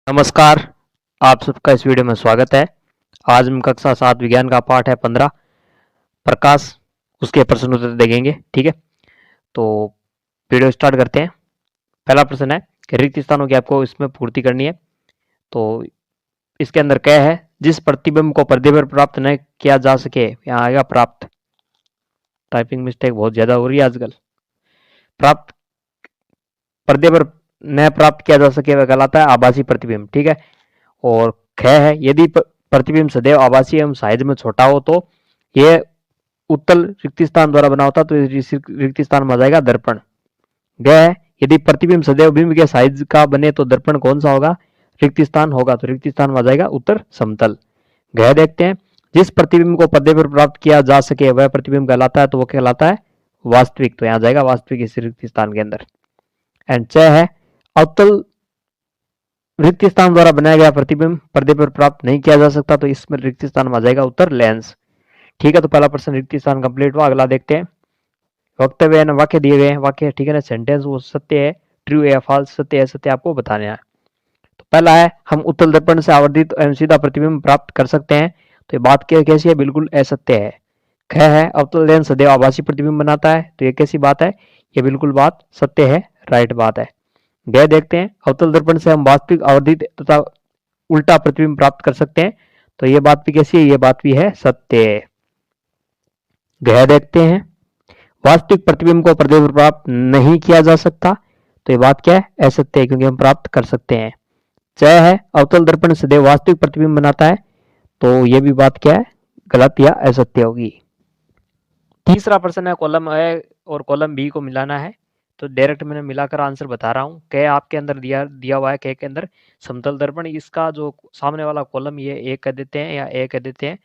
नमस्कार। आप सबका इस वीडियो में स्वागत है। आज हम कक्षा 7 विज्ञान का पाठ है 15 प्रकाश, उसके प्रश्न उत्तर देखेंगे। ठीक है, तो वीडियो स्टार्ट करते हैं। पहला प्रश्न है कि रिक्त स्थानों की आपको इसमें पूर्ति करनी है। तो इसके अंदर क्या है, जिस प्रतिबिंब को पर्दे पर प्राप्त न किया जा सके, यहाँ आएगा प्राप्त। टाइपिंग मिस्टेक बहुत ज्यादा हो रही है आजकल। प्राप्त, पर्दे पर न प्राप्त किया जा सके वह कहलाता है आभासी प्रतिबिंब। ठीक है, और ख है, यदि प्रतिबिंब सदैव आभासी एवं साइज में छोटा हो तो यह उत्तल रिक्त स्थान द्वारा बना होता, तो रिक्त स्थान में आ जाएगा दर्पण। ग है, यदि प्रतिबिंब सदैव बिंब के साइज का बने तो दर्पण कौन सा होगा, रिक्त स्थान होगा, तो रिक्त स्थान में आ जाएगा उत्तर समतल। गह देखते हैं, जिस प्रतिबिंब को पर्दे पर प्राप्त किया जा सके वह प्रतिबिंब कहलाता है, तो वह कहलाता है वास्तविक, तो यहाँ जाएगा वास्तविक इस रिक्त स्थान के अंदर। एंड च है, अवतल रिक्त स्थान द्वारा बनाया गया प्रतिबिंब पर्दे पर प्राप्त नहीं किया जा सकता, तो इसमें रिक्त स्थान में आ जाएगा उत्तर लेंस। ठीक है, तो पहला प्रश्न रिक्त स्थान कंप्लीट हुआ। अगला देखते हैं, वक्तव्य है ना, वाक्य दिए गए हैं, वाक्य ठीक है ना, सेंटेंस वो सत्य है, ट्रू है या फॉल्स, सत्य है सत्य आपको बताना है। तो पहला है, हम उत्तल दर्पण से आवर्धित एवं सीधा प्रतिबिंब प्राप्त कर सकते हैं, तो ये बात कैसी है, बिल्कुल असत्य है। ख है, अवतल लेंस सदैव आभासी प्रतिबिंब बनाता है, तो ये कैसी बात है, ये बिल्कुल बात सत्य है, राइट बात है। ग देखते हैं, अवतल दर्पण से हम वास्तविक आवर्धित तथा उल्टा प्रतिबिंब प्राप्त कर सकते हैं, तो ये बात भी कैसी है, ये बात भी है सत्य। गह देखते हैं, वास्तविक प्रतिबिंब को पर्दे पर प्राप्त नहीं किया जा सकता, तो ये बात क्या है, असत्य है, क्योंकि हम प्राप्त कर सकते हैं। च है, अवतल दर्पण सदैव वास्तविक प्रतिबिंब बनाता है, तो ये भी बात क्या है, गलत या असत्य होगी। तीसरा प्रश्न है, कॉलम ए और कॉलम बी को मिलाना है, तो डायरेक्ट मैंने मिलाकर आंसर बता रहा हूँ। क आपके अंदर दिया हुआ है, क के अंदर समतल दर्पण, इसका जो सामने वाला कॉलम ये ए कह देते हैं या ए कह देते हैं,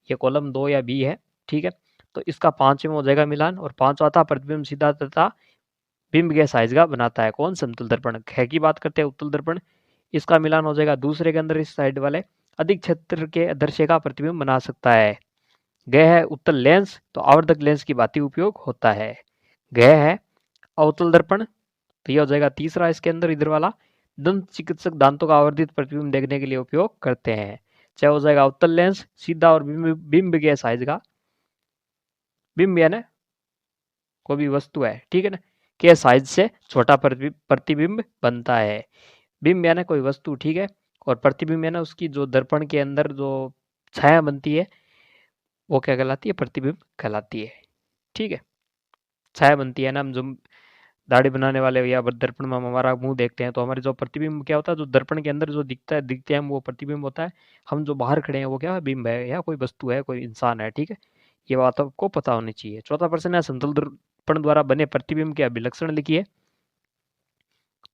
ये कॉलम 2 या बी है। ठीक है, तो इसका 5 में हो जाएगा मिलान, और 5वां था प्रतिबिंब सीधा तथा बिंब के साइज का बनाता है कौन, समतल दर्पण। ख की बात करते हैं उत्तल दर्पण, इसका मिलान हो जाएगा दूसरे के अंदर, इस साइड वाले अधिक क्षेत्र के दृश्य का प्रतिबिंब बना सकता है। गह है, उत्तल लेंस तो आवर्धक लेंस की भांति उपयोग होता है। गह है, अवतल दर्पण, तो यह हो जाएगा तीसरा इसके अंदर, इधर वाला दंत चिकित्सक दांतों का आवर्धित प्रतिबिंब देखने के लिए उपयोग करते हैं। चाहे हो जाएगा अवतल लेंस सीधा और बिंब के साइज का, बिंब यानी कोई भी वस्तु है, ठीक है ना, के साइज से छोटा प्रतिबिंब बनता है। बिंब यानी कोई वस्तु, ठीक है, और प्रतिबिंब यानी उसकी जो दर्पण के अंदर जो छाया बनती है वो क्या कहलाती है, प्रतिबिंब कहलाती है। ठीक है, छाया बनती है ना, हम जो दाढ़ी बनाने वाले या दर्पण में हम हमारा मुंह देखते हैं, तो हमारे जो प्रतिबिंब क्या होता है, जो दर्पण के अंदर जो दिखते हैं वो प्रतिबिंब होता है। हम जो बाहर खड़े हैं वो क्या है, बिंब है, या कोई वस्तु है, कोई इंसान है। ठीक है, ये बात आपको पता होनी चाहिए। चौथा प्रश्न है, समतल दर्पण द्वारा बने प्रतिबिंब के अभिलक्षण लिखिए।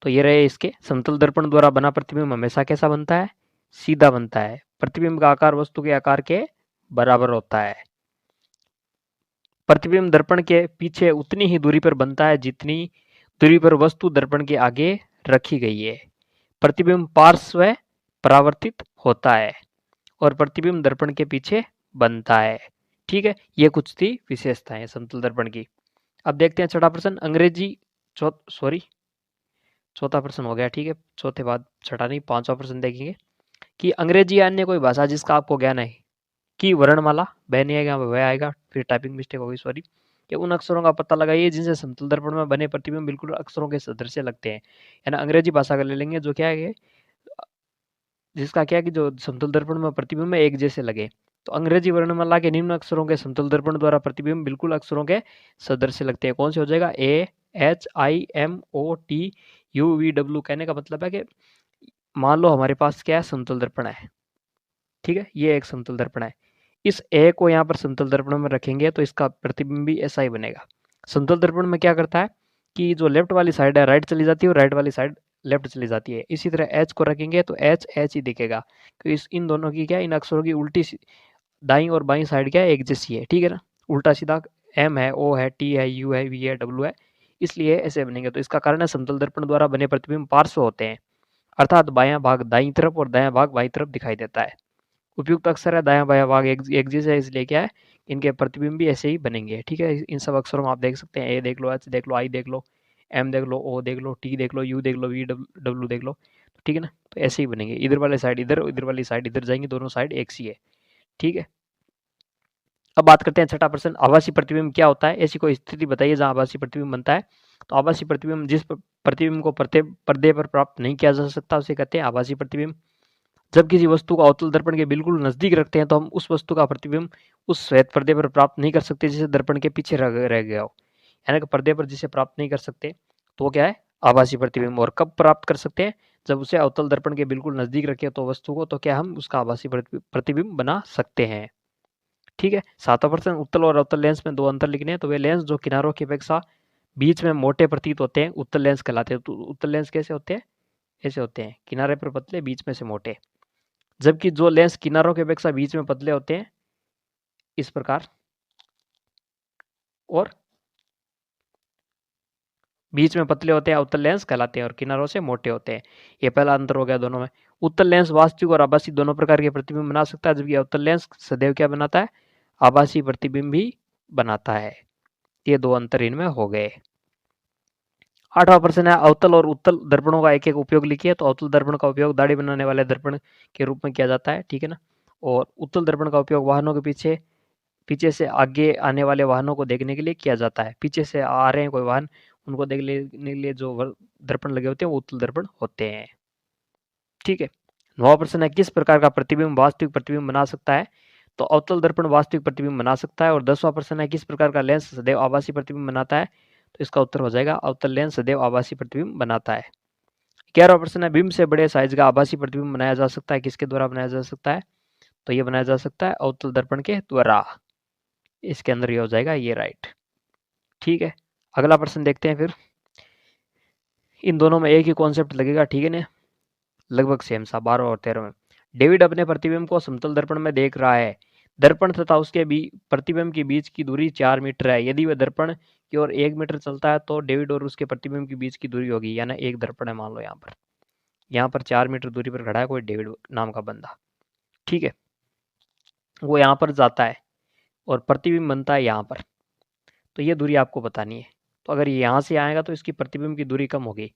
तो ये रहे इसके, समतल दर्पण द्वारा बना प्रतिबिंब हमेशा कैसा बनता है, सीधा बनता है। प्रतिबिंब का आकार वस्तु के आकार के बराबर होता है। प्रतिबिंब दर्पण के पीछे उतनी ही दूरी पर बनता है जितनी दूरी पर वस्तु दर्पण के आगे रखी गई है। प्रतिबिंब पार्श्व परावर्तित होता है और प्रतिबिंब दर्पण के पीछे बनता है। ठीक है, ये कुछ थी विशेषताएं समतल दर्पण की। अब देखते हैं छठा प्रश्न, अंग्रेजी चौथा प्रश्न हो गया। ठीक है, चौथे बाद छठा नहीं, 5वां प्रश्न देखेंगे कि अंग्रेजी या अन्य कोई भाषा जिसका आपको ज्ञान है की वर्णमाला, वह नहीं आएगा, वह आएगा, फिर टाइपिंग मिस्टेक होगी, सॉरी, कि उन अक्षरों का पता लगाइए जिनसे समतल दर्पण में बने प्रतिबिंब बिल्कुल अक्षरों के सदृश लगते हैं। है ना, अंग्रेजी भाषा का ले लेंगे, जो क्या है, जिसका क्या है कि जो समतल दर्पण में प्रतिबिंब में एक जैसे लगे। तो अंग्रेजी वर्णमाला के निम्न अक्षरों के समतल दर्पण द्वारा प्रतिबिंब बिल्कुल अक्षरों के सदृश लगते हैं। कौन से हो जाएगा, A H I M O T U V W. कहने का मतलब है कि मान लो हमारे पास क्या है, समतल दर्पण है, ठीक है, ये एक समतल दर्पण है, इस ए को यहाँ पर समतल दर्पण में रखेंगे तो इसका प्रतिबिंब भी ऐसा ही बनेगा। समतल दर्पण में क्या करता है कि जो लेफ्ट वाली साइड है राइट चली जाती है और राइट वाली साइड लेफ्ट चली जाती है। इसी तरह एच को रखेंगे तो एच एच ही दिखेगा, तो इन दोनों की क्या, इन अक्षरों की उल्टी दाई और बाई साइड क्या है, एक जैसी है। ठीक है ना, उल्टा सीधा एम है, ओ है, टी है, यू है, वी है, डब्ल्यू है, इसलिए ऐसे बनेंगे। तो इसका कारण है समतल दर्पण द्वारा बने प्रतिबिंब पार्श्व होते हैं, अर्थात बायां भाग दाई तरफ और दायां भाग बाई तरफ दिखाई देता है। उपयुक्त अक्षर है, दायां बायां भाग एक जैसे है, इसलिए क्या है, इनके प्रतिबिंब भी ऐसे ही बनेंगे। ठीक है, इन सब अक्षरों में आप देख सकते हैं, ए देख लो, एच देख लो, आई देख लो, एम देख लो, ओ देख लो, टी देख लो, यू देख लो, वी डब्ल्यू देख लो, ठीक है ना। तो ऐसे ही बनेंगे, इधर वाले साइड इधर, इधर वाली साइड इधर जाएंगे, दोनों साइड एक सी है। ठीक है। अब बात करते हैं छठा प्रश्न, आभासी प्रतिबिंब क्या होता है। ऐसी कोई स्थिति बताइए जहां आभासी प्रतिबिंब बनता है। तो आभासी प्रतिबिंब जिस प्रतिबिंब को पर्दे पर प्राप्त नहीं किया जा सकता उसे कहते हैं आभासी प्रतिबिंब। जब किसी वस्तु को अवतल दर्पण के बिल्कुल नजदीक रखते हैं तो हम उस वस्तु का प्रतिबिंब उस श्वेत पर्दे पर प्राप्त नहीं कर सकते जिसे दर्पण के पीछे रह गया हो। यानी कि पर्दे पर जिसे प्राप्त नहीं कर सकते तो वो क्या है, आभासी प्रतिबिंब। और कब प्राप्त कर सकते हैं, जब उसे अवतल दर्पण के बिल्कुल नजदीक रखे तो वस्तु को, तो क्या हम उसका आभासी प्रतिबिंब बना सकते हैं। ठीक है। 7वां उत्तल और अवतल लेंस में दो अंतर लिखने हैं। तो वे लेंस जो किनारों की अपेक्षा बीच में मोटे प्रतीत होते हैं उत्तल लेंस कहलाते हैं। तो उत्तल लेंस कैसे होते हैं, ऐसे होते हैं, किनारे पर पतले बीच में से मोटे। जबकि जो लेंस किनारों की अपेक्षा बीच में पतले होते हैं इस प्रकार, और बीच में पतले होते हैं उत्तल लेंस कहलाते हैं और किनारों से मोटे होते हैं। ये पहला अंतर हो गया दोनों में। उत्तल लेंस वास्तविक और आभासी दोनों प्रकार के प्रतिबिंब बना सकता है, जबकि अवतल लेंस सदैव क्या बनाता है, आभासी प्रतिबिंब भी बनाता है। ये दो अंतर इनमें हो गए। 8वां प्रश्न है, अवतल और उत्तल दर्पणों का एक एक उपयोग लिखिए। तो अवतल दर्पण का उपयोग दाढ़ी बनाने वाले दर्पण के रूप में किया जाता है। ठीक है ना। और उत्तल दर्पण का उपयोग वाहनों के पीछे पीछे से आगे आने वाले वाहनों को देखने के लिए किया जाता है। पीछे से आ रहे हैं कोई वाहन, उनको देखने के लिए जो दर्पण लगे होते हैं वो उत्तल दर्पण होते हैं। ठीक है। 9वां प्रश्न है, किस प्रकार का प्रतिबिंब वास्तविक प्रतिबिंब बना सकता है। तो अवतल दर्पण वास्तविक प्रतिबिंब बना सकता है। और 10वां प्रश्न है, किस प्रकार का लेंस सदैव आभासी प्रतिबिंब बनाता है। तो इसका उत्तर हो जाएगा अवतल लेंस सदैव आभासी प्रतिबिंब बनाता है। 11वां प्रश्न है, बिंब से बड़े साइज का आभासी प्रतिबिंब बनाया जा सकता है, किसके द्वारा बनाया जा सकता है। तो ये बनाया जा सकता है अवतल दर्पण के द्वारा। इसके अंदर ये हो जाएगा ये राइट। ठीक है। अगला प्रश्न देखते हैं फिर। इन दोनों में एक ही कॉन्सेप्ट लगेगा, ठीक है ना, लगभग सेम सा। 12 और 13 में डेविड अपने प्रतिबिंब को समतल दर्पण में देख रहा है। दर्पण तथा उसके प्रतिबिंब के बीच की दूरी 4 मीटर है। यदि वह दर्पण की ओर 1 मीटर चलता है तो डेविड और उसके प्रतिबिंब के बीच की दूरी होगी, यानी एक दर्पण है मान लो यहाँ पर 4 मीटर दूरी पर खड़ा है कोई डेविड नाम का बंदा। ठीक है। वो यहाँ पर जाता है और प्रतिबिंब बनता है यहाँ पर। तो ये दूरी आपको बतानी है। तो अगर ये यहाँ से आएगा तो इसकी प्रतिबिंब की दूरी कम होगी।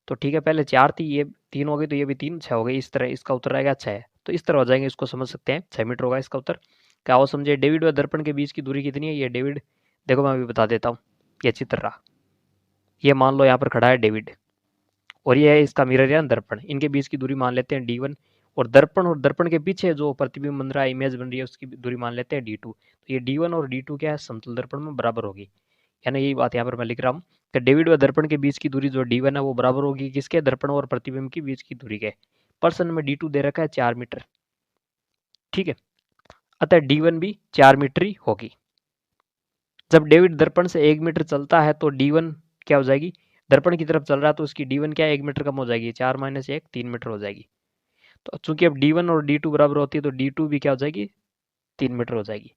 तो ठीक है, पहले 4 थी, ये 3 हो गई, तो ये भी 3, 6 हो गई। इस तरह इसका उत्तर आएगा 6। तो इस तरह हो जाएंगे, इसको समझ सकते हैं। 6 मीटर होगा इसका उत्तर। क्या वो समझे, डेविड व दर्पण के बीच की दूरी कितनी है। ये डेविड, देखो मैं अभी बता देता हूँ। ये चित्र रहा, ये मान लो यहाँ पर खड़ा है डेविड और ये है इसका मिरर या दर्पण। इनके बीच की दूरी मान लेते हैं D1। और दर्पण के पीछे जो प्रतिबिंब बन रहा है, इमेज बन रही है, उसकी दूरी मान लेते हैं D2। तो ये D1 और D2 क्या है, समतल दर्पण में बराबर होगी। यानी यही बात यहाँ पर मैं लिख रहा हूँ कि डेविड व दर्पण के बीच की दूरी जो D1 है वो बराबर होगी किसके, दर्पण और प्रतिबिंब के बीच की दूरी के। प्रश्न में D2 दे रखा है 4 मीटर। ठीक है। अतः D1 भी 4 मीटर ही होगी। जब डेविड दर्पण से 1 मीटर चलता है तो D1 क्या हो जाएगी, दर्पण की तरफ चल रहा है तो उसकी D1 क्या है, 1 मीटर कम हो जाएगी। 4 - 1 3 मीटर हो जाएगी। तो चूंकि अब D1 और D2 बराबर होती है तो D2 भी क्या हो जाएगी, 3 मीटर हो जाएगी।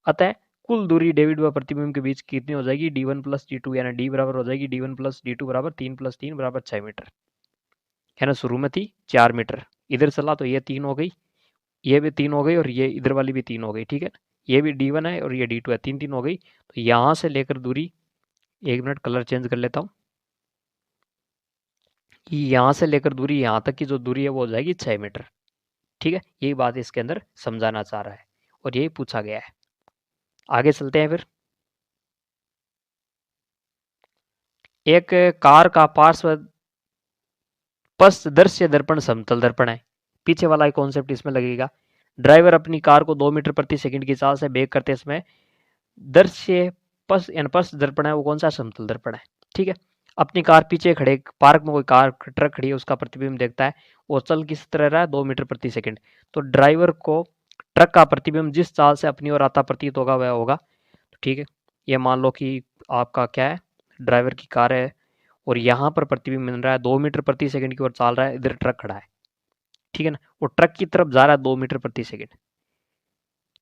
अतः कुल दूरी डेविड व प्रतिबिंब के बीच कितनी हो जाएगी, D1 + D2, यानी D बराबर हो जाएगी D1 + D2 बराबर 3 + 3 बराबर 6 मीटर। है ना, शुरू में थी 4 मीटर, इधर चला तो ये 3 हो गई, ये भी 3 हो गई और ये इधर वाली भी 3 हो गई। ठीक है। ये भी D1 है और ये D2 है, 3 3 हो गई। तो यहाँ से लेकर दूरी, 1 मिनट कलर चेंज कर लेता हूँ। यहाँ से लेकर दूरी यहाँ तक की जो दूरी है वो हो जाएगी 6 मीटर। ठीक है। यही बात इसके अंदर समझाना चाह रहा है और यही पूछा गया है। आगे चलते हैं फिर। एक कार का पार्श्व दृश्य दर्पण समतल दर्पण है। पीछे वाला कॉन्सेप्ट इसमें लगेगा। ड्राइवर अपनी कार को 2 मीटर प्रति सेकंड की चाल से ब्रेक करते समय दृश्य पश्च दर्पण है वो कौन सा, समतल दर्पण है। ठीक है। अपनी कार पीछे खड़े पार्क में कोई कार ट्रक खड़ी है, उसका प्रतिबिंब देखता है, वो चल किस तरह रहा है, 2 मीटर प्रति सेकंड। तो ड्राइवर को ट्रक का प्रतिबिंब जिस चाल से अपनी ओर आता प्रतीत होगा वह होगा। तो ठीक है, ये मान लो कि आपका क्या है, ड्राइवर की कार है और यहाँ पर प्रतिबिंब मिल रहा है 2 मीटर प्रति सेकंड की ओर चल रहा है, इधर ट्रक खड़ा है। ठीक है ना, वो ट्रक की तरफ जा रहा है 2 मीटर प्रति सेकंड।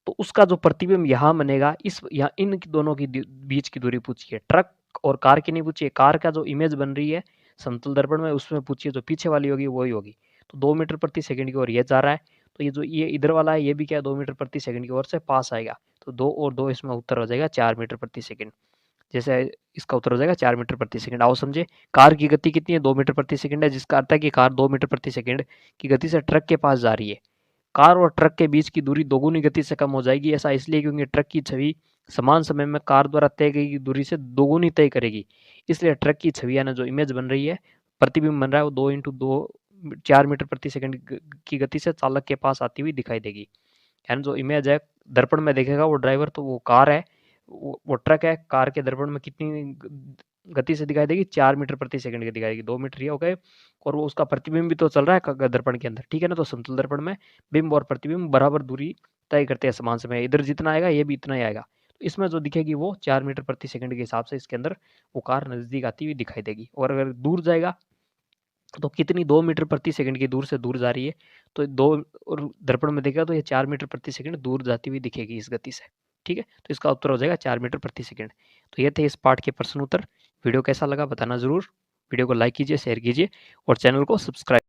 तो उसका जो प्रतिबिंब यहाँ बनेगा, इस यहाँ इन दोनों की बीच की दूरी पूछिए, ट्रक और कार की नहीं पूछिए। कार का जो इमेज बन रही है समतल दर्पण में उसमें पूछिए, जो पीछे वाली होगी वही होगी। तो 2 मीटर प्रति सेकंड की ओर ये जा रहा है, तो ये जो ये इधर वाला है ये भी क्या 2 मीटर प्रति सेकंड की ओर से पास आएगा। तो 2 और 2 इसमें उत्तर हो जाएगा 4 मीटर प्रति सेकंड। जैसे इसका उत्तर हो जाएगा 4 मीटर प्रति सेकंड। आओ समझे, कार की गति कितनी है, 2 मीटर प्रति सेकंड है, जिसका अर्थ है कि कार 2 मीटर प्रति सेकंड की गति से ट्रक के पास जा रही है। कार और ट्रक के बीच की दूरी दोगुनी गति से कम हो जाएगी। ऐसा इसलिए क्योंकि ट्रक की छवि समान समय में कार द्वारा तय की दूरी से दोगुनी तय करेगी। इसलिए ट्रक की छवि यानी जो इमेज बन रही है, प्रतिबिंब बन रहा है, वो 2 × 2 4 मीटर प्रति सेकंड की गति से चालक के पास आती हुई दिखाई देगी। यानी जो इमेज है दर्पण में देखेगा वो ड्राइवर, तो वो कार है, वो ट्रक है, कार के दर्पण में कितनी गति से दिखाई देगी, 4 मीटर प्रति सेकंड की दिखाई देगी। 2 मीटर ये हो गए, और वो उसका प्रतिबिंब भी तो चल रहा है दर्पण के अंदर, ठीक है ना। तो समतल दर्पण में बिंब और प्रतिबिंब बराबर दूरी तय करते हैं समान समय, इधर जितना आएगा ये भी इतना ही आएगा। तो इसमें जो दिखेगी वो 4 मीटर प्रति सेकंड के हिसाब से इसके अंदर वो कार नजदीक आती हुई दिखाई देगी। और अगर दूर जाएगा तो कितनी, 2 मीटर प्रति सेकंड की दूर से दूर जा रही है, तो 2 और दर्पण में देखेगा तो ये 4 मीटर प्रति सेकंड दूर जाती हुई दिखेगी इस गति से, ठीक है। तो इसका उत्तर हो जाएगा 4 मीटर प्रति सेकंड। तो ये थे इस पार्ट के प्रश्न उत्तर। वीडियो कैसा लगा बताना जरूर। वीडियो को लाइक कीजिए, शेयर कीजिए और चैनल को सब्सक्राइब